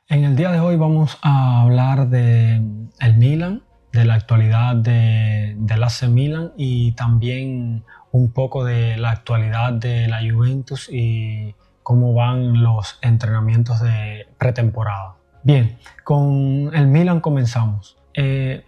En el día de hoy vamos a hablar de el Milan, de la actualidad del AC Milan y también un poco de la actualidad de la Juventus y cómo van los entrenamientos de pretemporada. Bien, con el Milan comenzamos.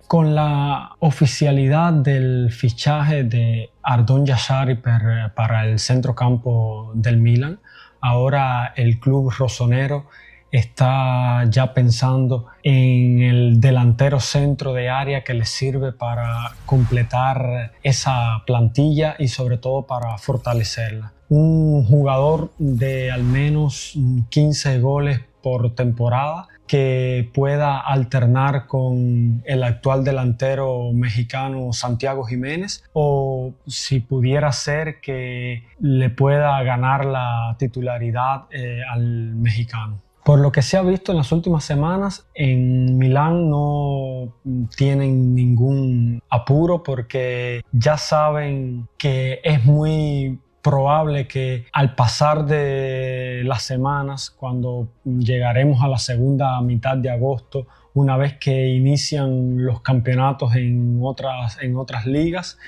Con la oficialidad del fichaje de Ardon Jashari para el centrocampo del Milan, ahora el club rosonero está ya pensando en el delantero centro de área que les sirve para completar esa plantilla y sobre todo para fortalecerla. Un jugador de al menos 15 goles por temporada que pueda alternar con el actual delantero mexicano Santiago Jiménez, o si pudiera ser que le pueda ganar la titularidad al mexicano. Por lo que se ha visto en las últimas semanas, en Milán no tienen ningún apuro porque ya saben que es muy probable que al pasar de las semanas, cuando llegaremos a la segunda mitad de agosto, una vez que inician los campeonatos en otras ligas,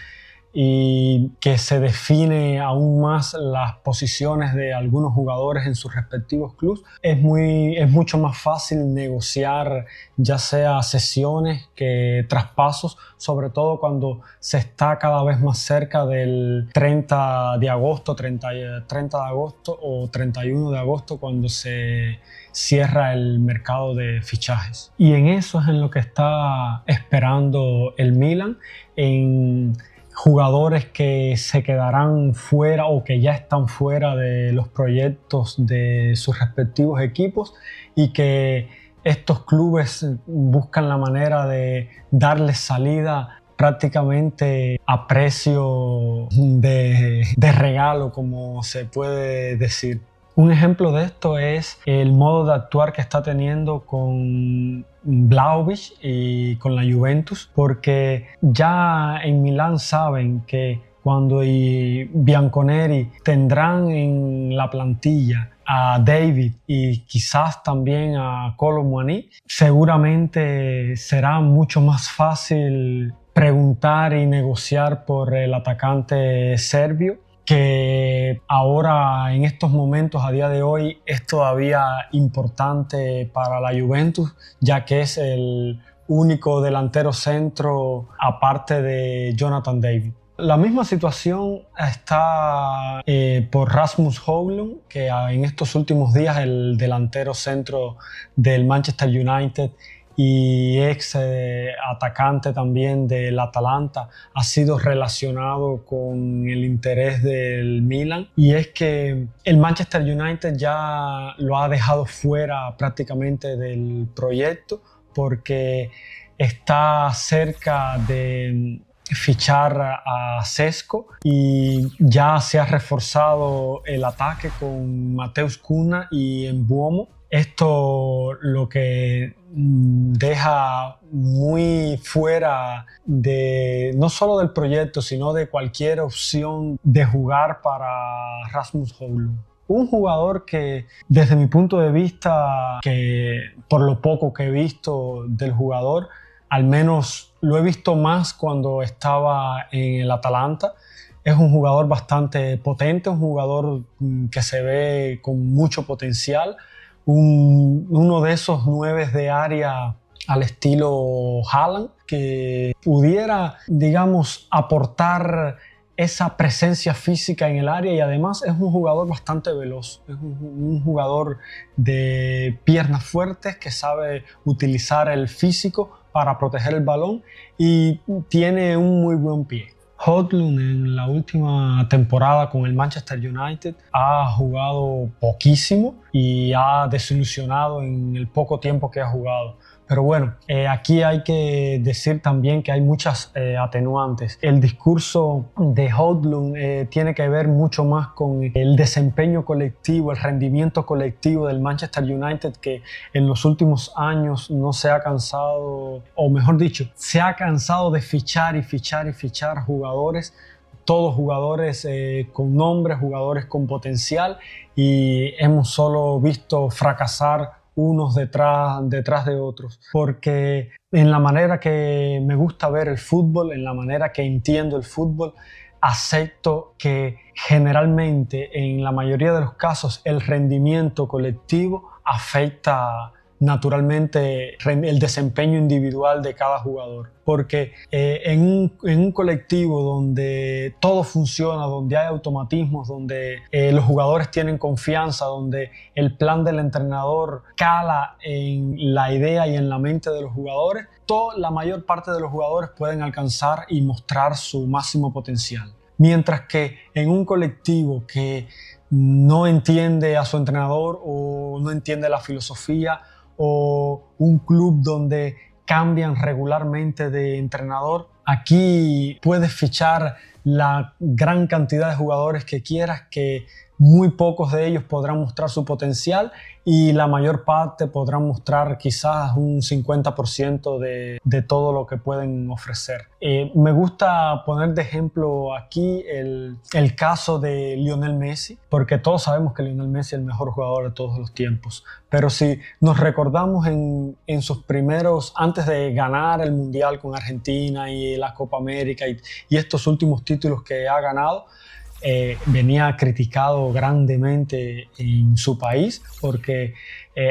y que se define aún más las posiciones de algunos jugadores en sus respectivos clubes, es mucho más fácil negociar ya sea cesiones que traspasos, sobre todo cuando se está cada vez más cerca del 30 de agosto, 30 de agosto o 31 de agosto, cuando se cierra el mercado de fichajes. Y en eso es en lo que está esperando el Milan, en jugadores que se quedarán fuera o que ya están fuera de los proyectos de sus respectivos equipos, y que estos clubes buscan la manera de darles salida prácticamente a precio de regalo, como se puede decir. Un ejemplo de esto es el modo de actuar que está teniendo con Vlahovic y con la Juventus, porque ya en Milán saben que cuando Bianconeri tendrán en la plantilla a David y quizás también a Kolo Muani, seguramente será mucho más fácil preguntar y negociar por el atacante serbio, que ahora en estos momentos, a día de hoy, es todavía importante para la Juventus, ya que es el único delantero centro aparte de Jonathan David. La misma situación está por Rasmus Højlund, que en estos últimos días el delantero centro del Manchester United y ex atacante también del Atalanta, ha sido relacionado con el interés del Milan, y es que el Manchester United ya lo ha dejado fuera prácticamente del proyecto, porque está cerca de fichar a Šeško y ya se ha reforzado el ataque con Mateus Cunha y Mbeumo. Esto lo que deja muy fuera de no solo del proyecto, sino de cualquier opción de jugar para Rasmus Højlund. Un jugador que, desde mi punto de vista, que por lo poco que he visto del jugador, al menos lo he visto más cuando estaba en el Atalanta, es un jugador bastante potente, un jugador que se ve con mucho potencial, uno de esos 9 de área al estilo Haaland, que pudiera, digamos, aportar esa presencia física en el área, y además es un jugador bastante veloz, es un jugador de piernas fuertes que sabe utilizar el físico para proteger el balón y tiene un muy buen pie. Højlund en la última temporada con el Manchester United ha jugado poquísimo y ha desilusionado en el poco tiempo que ha jugado. Pero bueno, aquí hay que decir también que hay muchas atenuantes. El discurso de Højlund tiene que ver mucho más con el desempeño colectivo, el rendimiento colectivo del Manchester United, que en los últimos años no se ha cansado, o mejor dicho, se ha cansado de fichar y fichar y fichar jugadores, todos jugadores con nombre, jugadores con potencial, y hemos solo visto fracasar unos detrás de otros, porque en la manera que me gusta ver el fútbol, en la manera que entiendo el fútbol, acepto que generalmente, en la mayoría de los casos, el rendimiento colectivo afecta naturalmente el desempeño individual de cada jugador. Porque en un colectivo donde todo funciona, donde hay automatismos, donde los jugadores tienen confianza, donde el plan del entrenador cala en la idea y en la mente de los jugadores, la mayor parte de los jugadores pueden alcanzar y mostrar su máximo potencial. Mientras que en un colectivo que no entiende a su entrenador o no entiende la filosofía, o un club donde cambian regularmente de entrenador, aquí puedes fichar la gran cantidad de jugadores que quieras, que muy pocos de ellos podrán mostrar su potencial y la mayor parte podrán mostrar quizás un 50% de todo lo que pueden ofrecer. Me gusta poner de ejemplo aquí el caso de Lionel Messi, porque todos sabemos que Lionel Messi es el mejor jugador de todos los tiempos. Pero si nos recordamos en sus primeros, antes de ganar el Mundial con Argentina y la Copa América y estos últimos títulos que ha ganado, venía criticado grandemente en su país porque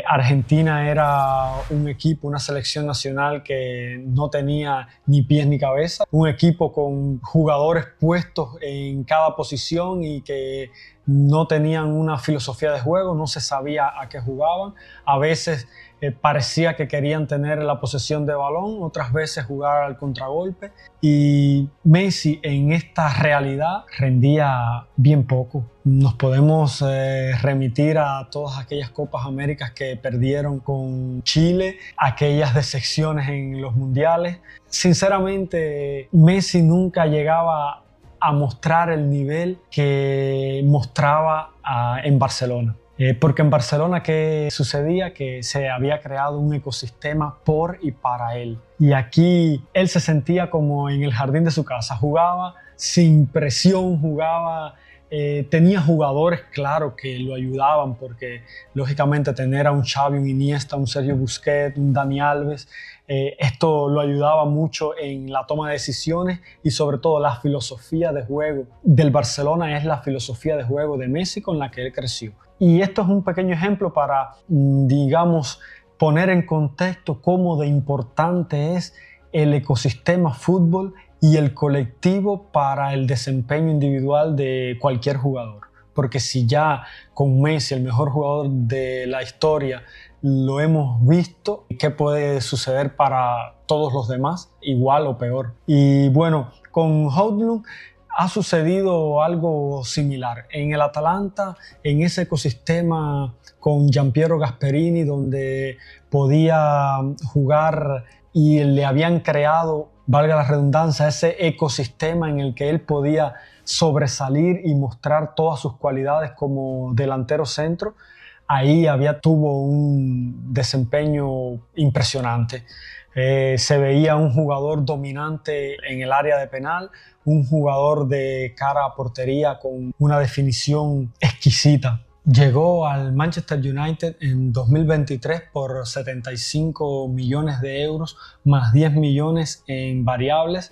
Argentina era un equipo, una selección nacional que no tenía ni pies ni cabeza, un equipo con jugadores puestos en cada posición y que no tenían una filosofía de juego, no se sabía a qué jugaban. A veces parecía que querían tener la posesión de balón, otras veces jugar al contragolpe. Y Messi en esta realidad rendía bien poco. Nos podemos remitir a todas aquellas Copas Américas que perdieron con Chile, aquellas decepciones en los mundiales. Sinceramente, Messi nunca llegaba a mostrar el nivel que mostraba en Barcelona. Porque en Barcelona, ¿qué sucedía? Que se había creado un ecosistema por y para él. Y aquí él se sentía como en el jardín de su casa. Jugaba sin presión, jugaba... tenía jugadores, claro, que lo ayudaban, porque lógicamente tener a un Xavi, un Iniesta, un Sergio Busquets, un Dani Alves, esto lo ayudaba mucho en la toma de decisiones y sobre todo la filosofía de juego del Barcelona es la filosofía de juego de Messi con la que él creció. Y esto es un pequeño ejemplo para, digamos, poner en contexto cómo de importante es el ecosistema fútbol y el colectivo para el desempeño individual de cualquier jugador. Porque si ya con Messi, el mejor jugador de la historia, lo hemos visto, ¿qué puede suceder para todos los demás? Igual o peor. Y bueno, con Højlund ha sucedido algo similar. En el Atalanta, en ese ecosistema con Giampiero Gasperini, donde podía jugar y le habían creado, valga la redundancia, ese ecosistema en el que él podía sobresalir y mostrar todas sus cualidades como delantero centro, ahí tuvo un desempeño impresionante. Se veía un jugador dominante en el área de penal, un jugador de cara a portería con una definición exquisita. Llegó al Manchester United en 2023 por 75 millones de euros más 10 millones en variables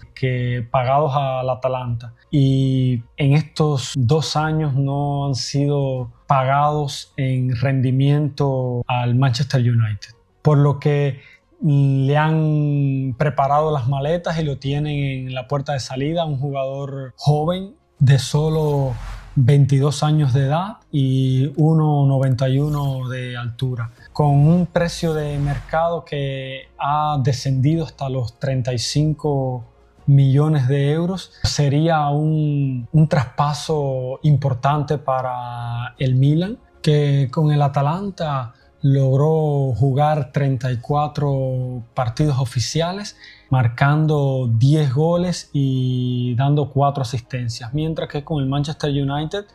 pagados al Atalanta. Y en estos 2 años no han sido pagados en rendimiento al Manchester United. Por lo que le han preparado las maletas y lo tienen en la puerta de salida, un jugador joven de solo 22 años de edad y 1,91 de altura, con un precio de mercado que ha descendido hasta los 35 millones de euros. Sería un traspaso importante para el Milan, que con el Atalanta logró jugar 34 partidos oficiales, marcando 10 goles y dando 4 asistencias, mientras que con el Manchester United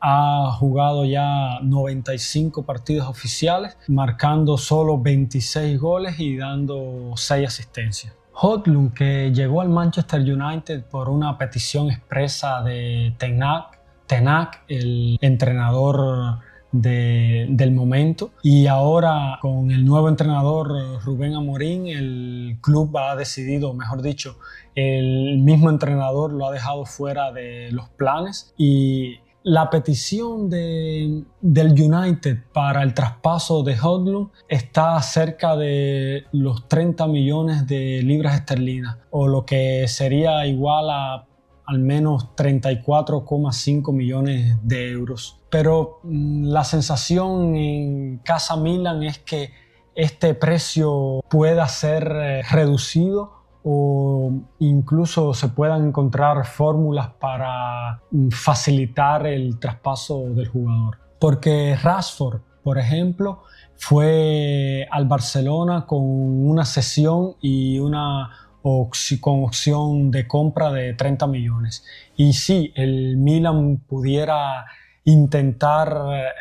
ha jugado ya 95 partidos oficiales, marcando solo 26 goles y dando 6 asistencias. Højlund, que llegó al Manchester United por una petición expresa de Ten Hag, el entrenador del momento. Y ahora con el nuevo entrenador Rubén Amorín, el club ha decidido, mejor dicho, el mismo entrenador lo ha dejado fuera de los planes, y la petición del United para el traspaso de Højlund está cerca de los 30 millones de libras esterlinas, o lo que sería igual a al menos 34,5 millones de euros. Pero la sensación en Casa Milan es que este precio pueda ser reducido, o incluso se puedan encontrar fórmulas para facilitar el traspaso del jugador. Porque Rashford, por ejemplo, fue al Barcelona con una cesión y con opción de compra de 30 millones. Y sí, el Milan pudiera intentar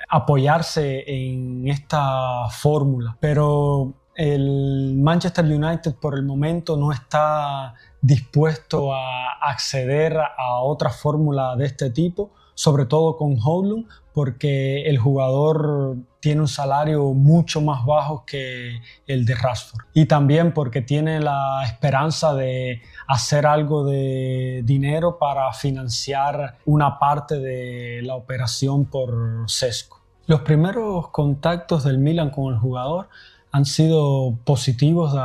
apoyarse en esta fórmula, pero el Manchester United por el momento no está dispuesto a acceder a otra fórmula de este tipo, sobre todo con Højlund, porque el jugador tiene un salario mucho más bajo que el de Rashford, y también porque tiene la esperanza de hacer algo de dinero para financiar una parte de la operación por Šeško. Los primeros contactos del Milan con el jugador han sido positivos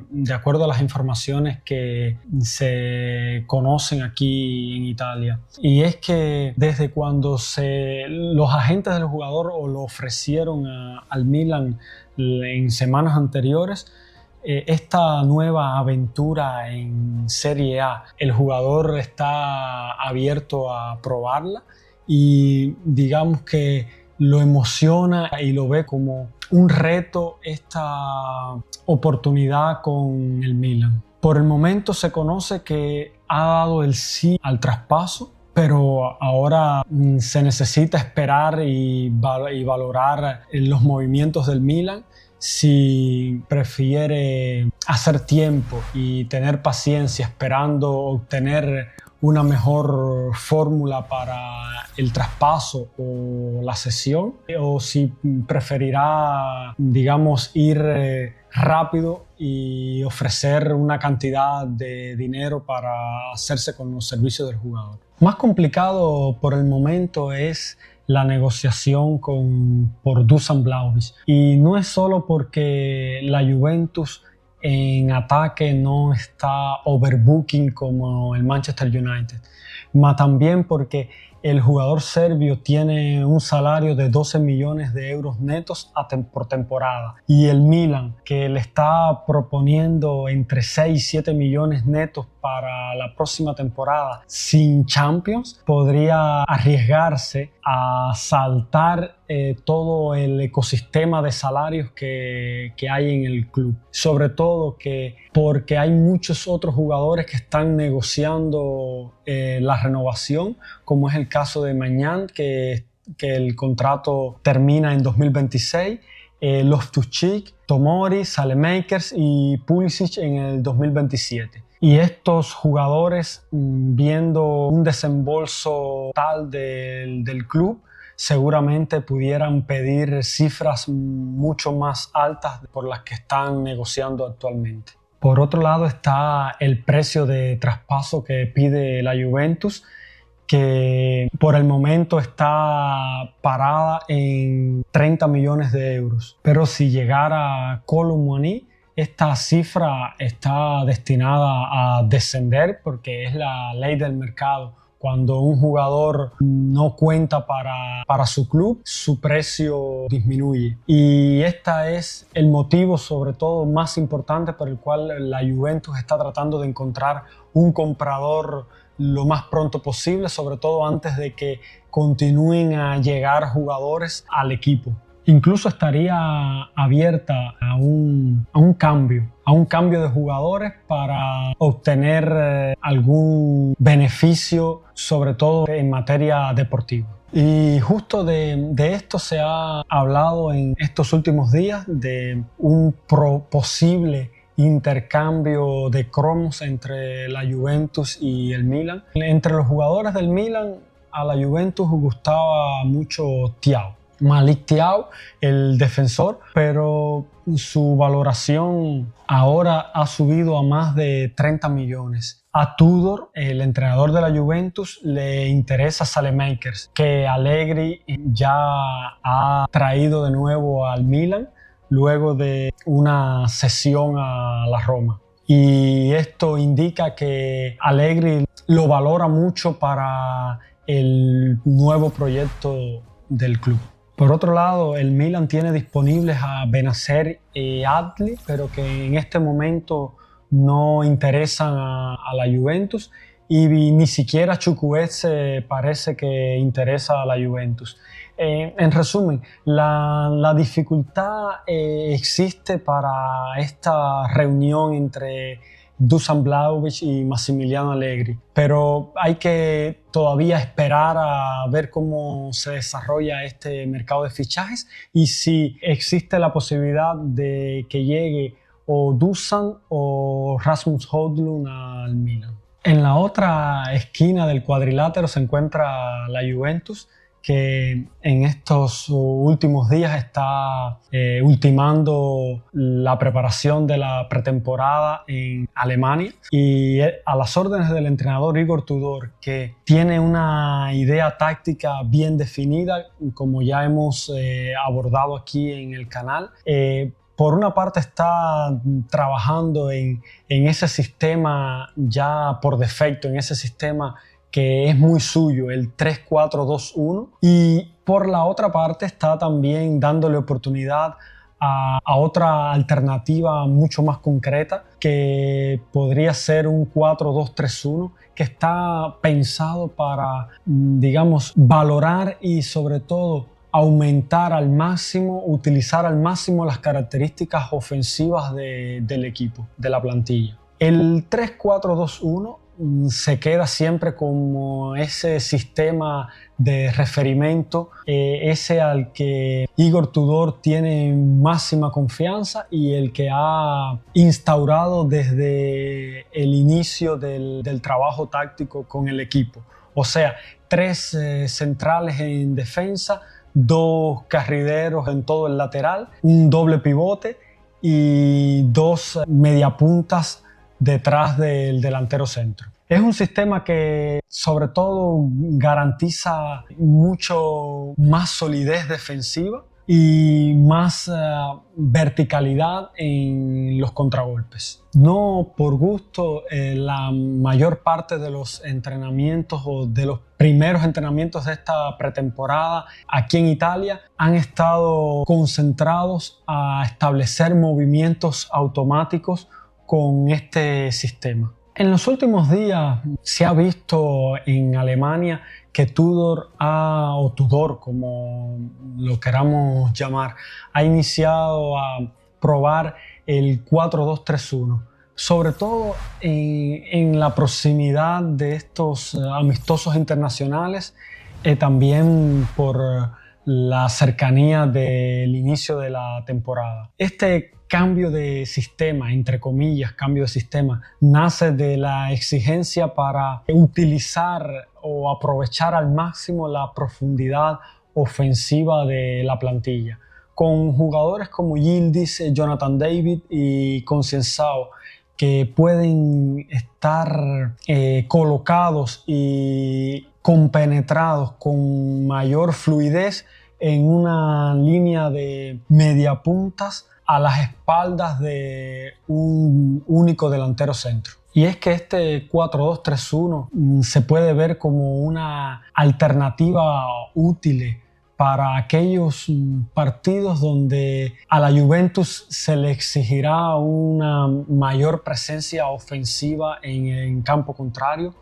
de acuerdo a las informaciones que se conocen aquí en Italia. Y es que desde cuando los agentes del jugador o lo ofrecieron al Milan en semanas anteriores, esta nueva aventura en Serie A, el jugador está abierto a probarla, y digamos que lo emociona y lo ve como un reto esta oportunidad con el Milan. Por el momento se conoce que ha dado el sí al traspaso, pero ahora se necesita esperar y valorar los movimientos del Milan, si prefiere hacer tiempo y tener paciencia esperando obtener una mejor fórmula para el traspaso o la cesión, o si preferirá, digamos, ir rápido y ofrecer una cantidad de dinero para hacerse con los servicios del jugador. Más complicado por el momento es la negociación por Dusan Vlahovic, y no es solo porque la Juventus en ataque no está overbooking como el Manchester United, mas también porque el jugador serbio tiene un salario de 12 millones de euros netos por temporada, y el Milan, que le está proponiendo entre 6 y 7 millones netos para la próxima temporada sin Champions, podría arriesgarse a saltar todo el ecosistema de salarios que hay en el club. Sobre todo porque hay muchos otros jugadores que están negociando la renovación, como es el caso de Maignan, que el contrato termina en 2026, Loftus-Cheek, Tomori, Saelemaekers y Pulisic en el 2027. Y estos jugadores, viendo un desembolso tal del club, seguramente pudieran pedir cifras mucho más altas por las que están negociando actualmente. Por otro lado está el precio de traspaso que pide la Juventus, que por el momento está parada en 30 millones de euros. Pero si llegara Kolo Muani, esta cifra está destinada a descender, porque es la ley del mercado. Cuando un jugador no cuenta para su club, su precio disminuye. Y este es el motivo, sobre todo, más importante por el cual la Juventus está tratando de encontrar un comprador lo más pronto posible, sobre todo antes de que continúen a llegar jugadores al equipo. Incluso estaría abierta a un cambio de jugadores para obtener algún beneficio, sobre todo en materia deportiva. Y justo de esto se ha hablado en estos últimos días, de un posible intercambio de cromos entre la Juventus y el Milan. Entre los jugadores del Milan, a la Juventus gustaba mucho Thiago. Malik Thiaw, el defensor, pero su valoración ahora ha subido a más de 30 millones. A Tudor, el entrenador de la Juventus, le interesa Saelemaekers, que Allegri ya ha traído de nuevo al Milan luego de una cesión a la Roma. Y esto indica que Allegri lo valora mucho para el nuevo proyecto del club. Por otro lado, el Milan tiene disponibles a Benacer y Adli, pero que en este momento no interesan a la Juventus, y ni siquiera Chukwueze parece que interesa a la Juventus. En resumen, la dificultad existe para esta reunión entre Dusan Vlahovic y Massimiliano Allegri, pero hay que todavía esperar a ver cómo se desarrolla este mercado de fichajes y si existe la posibilidad de que llegue o Dusan o Rasmus Højlund al Milan. En la otra esquina del cuadrilátero se encuentra la Juventus, que en estos últimos días está ultimando la preparación de la pretemporada en Alemania y a las órdenes del entrenador Igor Tudor, que tiene una idea táctica bien definida, como ya hemos abordado aquí en el canal. Por una parte está trabajando en ese sistema ya por defecto, en ese sistema que es muy suyo, el 3-4-2-1, y por la otra parte está también dándole oportunidad a otra alternativa mucho más concreta, que podría ser un 4-2-3-1, que está pensado para, digamos, valorar y sobre todo aumentar al máximo, utilizar al máximo las características ofensivas del equipo, de la plantilla. El 3-4-2-1 se queda siempre como ese sistema de referimiento, ese al que Igor Tudor tiene máxima confianza y el que ha instaurado desde el inicio del trabajo táctico con el equipo. O sea, 3 centrales en defensa, 2 carrileros en todo el lateral, un doble pivote y 2 mediapuntas detrás del delantero centro. Es un sistema que sobre todo garantiza mucho más solidez defensiva y más verticalidad en los contragolpes. No por gusto, la mayor parte de los entrenamientos o de los primeros entrenamientos de esta pretemporada aquí en Italia han estado concentrados a establecer movimientos automáticos con este sistema. En los últimos días se ha visto en Alemania que Tudor, como lo queramos llamar, ha iniciado a probar el 4-2-3-1, sobre todo en la proximidad de estos amistosos internacionales, también por la cercanía del inicio de la temporada. Este cambio de sistema, entre comillas, cambio de sistema, nace de la exigencia para utilizar o aprovechar al máximo la profundidad ofensiva de la plantilla. Con jugadores como Yildiz, Jonathan David y Concienzao, que pueden estar colocados y compenetrados con mayor fluidez en una línea de mediapuntas a las espaldas de un único delantero centro. Y es que este 4-2-3-1 se puede ver como una alternativa útil para aquellos partidos donde a la Juventus se le exigirá una mayor presencia ofensiva en campo contrario,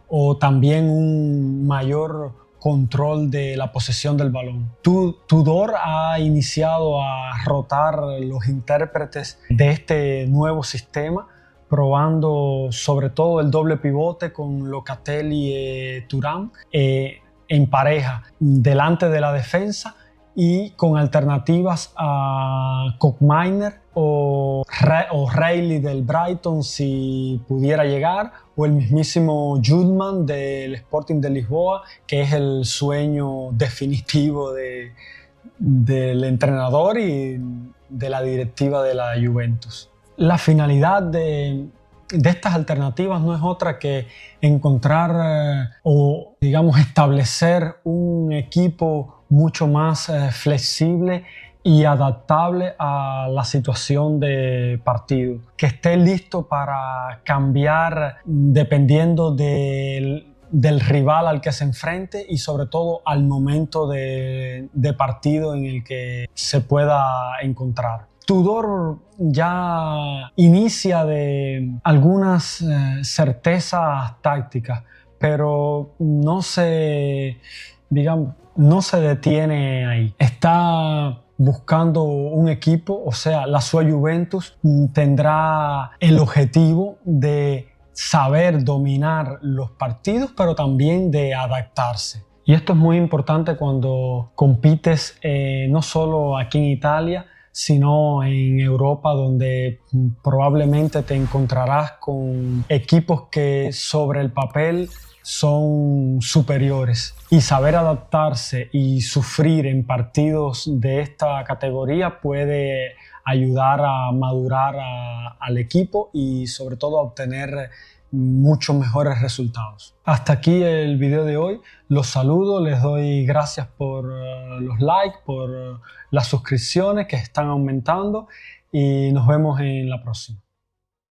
o también un mayor control de la posesión del balón. Tudor ha iniciado a rotar los intérpretes de este nuevo sistema, probando sobre todo el doble pivote con Locatelli y Thuram en pareja delante de la defensa, y con alternativas a Koopmeiners o Reilly del Brighton si pudiera llegar, o el mismísimo Judman del Sporting de Lisboa, que es el sueño definitivo del entrenador y de la directiva de la Juventus. La finalidad de estas alternativas no es otra que encontrar o, digamos, establecer un equipo mucho más flexible y adaptable a la situación de partido, que esté listo para cambiar dependiendo del rival al que se enfrente y sobre todo al momento de partido en el que se pueda encontrar. Tudor ya inicia de algunas certezas tácticas, pero no se detiene ahí. Está buscando un equipo, o sea, la sua Juventus tendrá el objetivo de saber dominar los partidos, pero también de adaptarse. Y esto es muy importante cuando compites no solo aquí en Italia, sino en Europa, donde probablemente te encontrarás con equipos que sobre el papel son superiores. Y saber adaptarse y sufrir en partidos de esta categoría puede ayudar a madurar al equipo y sobre todo a obtener muchos mejores resultados. Hasta aquí el video de hoy. Los saludo, les doy gracias por los likes, por las suscripciones que están aumentando y nos vemos en la próxima.